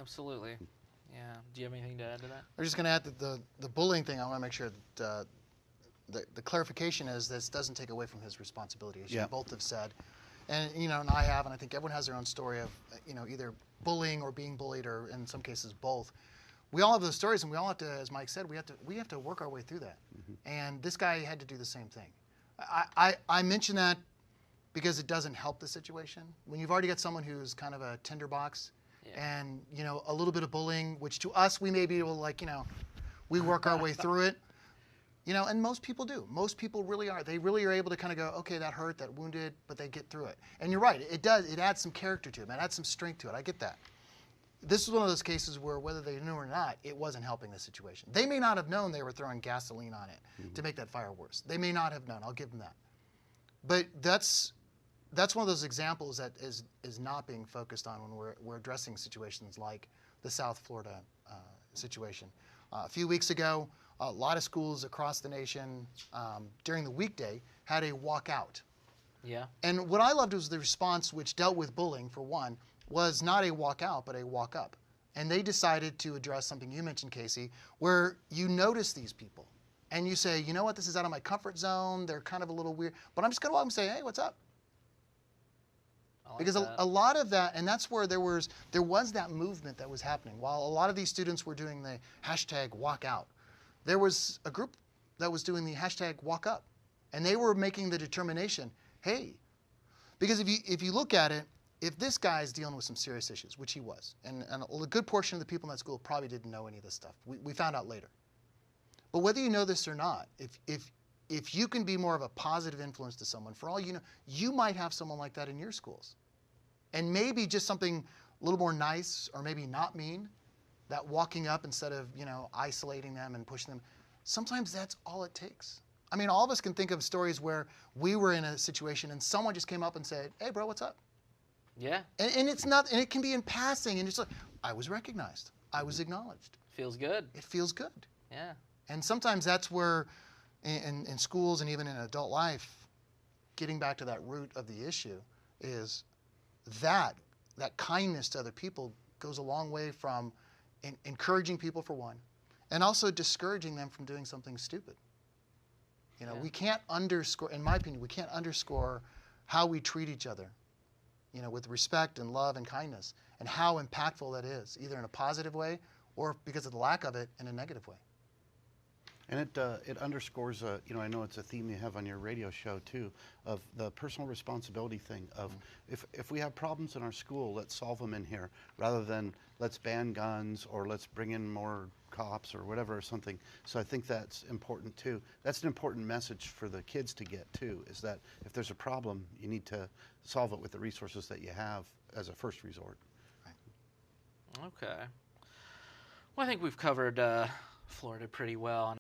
absolutely. Yeah. Do you have anything to add to that? I'm just going to add that the bullying thing, I want to make sure that the clarification is this doesn't take away from his responsibility, as you both have said. And, and I have, and I think everyone has their own story of, either bullying or being bullied, or in some cases both. We all have those stories, and we all have to, as Mike said, we have to work our way through that. And this guy had to do the same thing. I mention that because it doesn't help the situation. When you've already got someone who's kind of a tinderbox, and a little bit of bullying, which to us we may be able to we work our way through it. And most people do. Most people really are. They really are able to kind of go, okay, that hurt, that wounded, but they get through it. And you're right, it does. It adds some character to it, it adds some strength to it. I get that. This is one of those cases where whether they knew or not, it wasn't helping the situation. They may not have known they were throwing gasoline on it to make that fire worse. They may not have known. I'll give them that. But that's one of those examples that is not being focused on when we're addressing situations like the South Florida situation. A few weeks ago, a lot of schools across the nation during the weekday had a walkout. Yeah. And what I loved was the response, which dealt with bullying, for one, was not a walkout, but a walk up. And they decided to address something you mentioned, Casey, where you notice these people and you say, you know what, this is out of my comfort zone. They're kind of a little weird, but I'm just going to walk up and say, hey, what's up? Because a lot of that, and that's where there was that movement that was happening. While a lot of these students were doing the hashtag walkout, there was a group that was doing the hashtag walk up. And they were making the determination, hey, because if you look at it, if this guy is dealing with some serious issues, which he was, and a good portion of the people in that school probably didn't know any of this stuff. We found out later. But whether you know this or not, if you can be more of a positive influence to someone, for all you know, you might have someone like that in your schools. And maybe just something a little more nice, or maybe not mean, that walking up instead of, isolating them and pushing them, sometimes that's all it takes. I mean, all of us can think of stories where we were in a situation and someone just came up and said, hey, bro, what's up? Yeah. And it's not, and it can be in passing, and it's like, I was recognized. I was acknowledged. Feels good. It feels good. Yeah. And sometimes that's where, in schools and even in adult life, getting back to that root of the issue is that kindness to other people goes a long way from encouraging people, for one, and also discouraging them from doing something stupid. We can't underscore, in my opinion, we can't underscore how we treat each other, with respect and love and kindness, and how impactful that is, either in a positive way or, because of the lack of it, in a negative way. And it underscores, I know it's a theme you have on your radio show too, of the personal responsibility thing of if we have problems in our school, let's solve them in here, rather than let's ban guns or let's bring in more cops or whatever or something. So I think that's important too. That's an important message for the kids to get too, is that if there's a problem, you need to solve it with the resources that you have as a first resort. Okay. Well, I think we've covered Florida pretty well.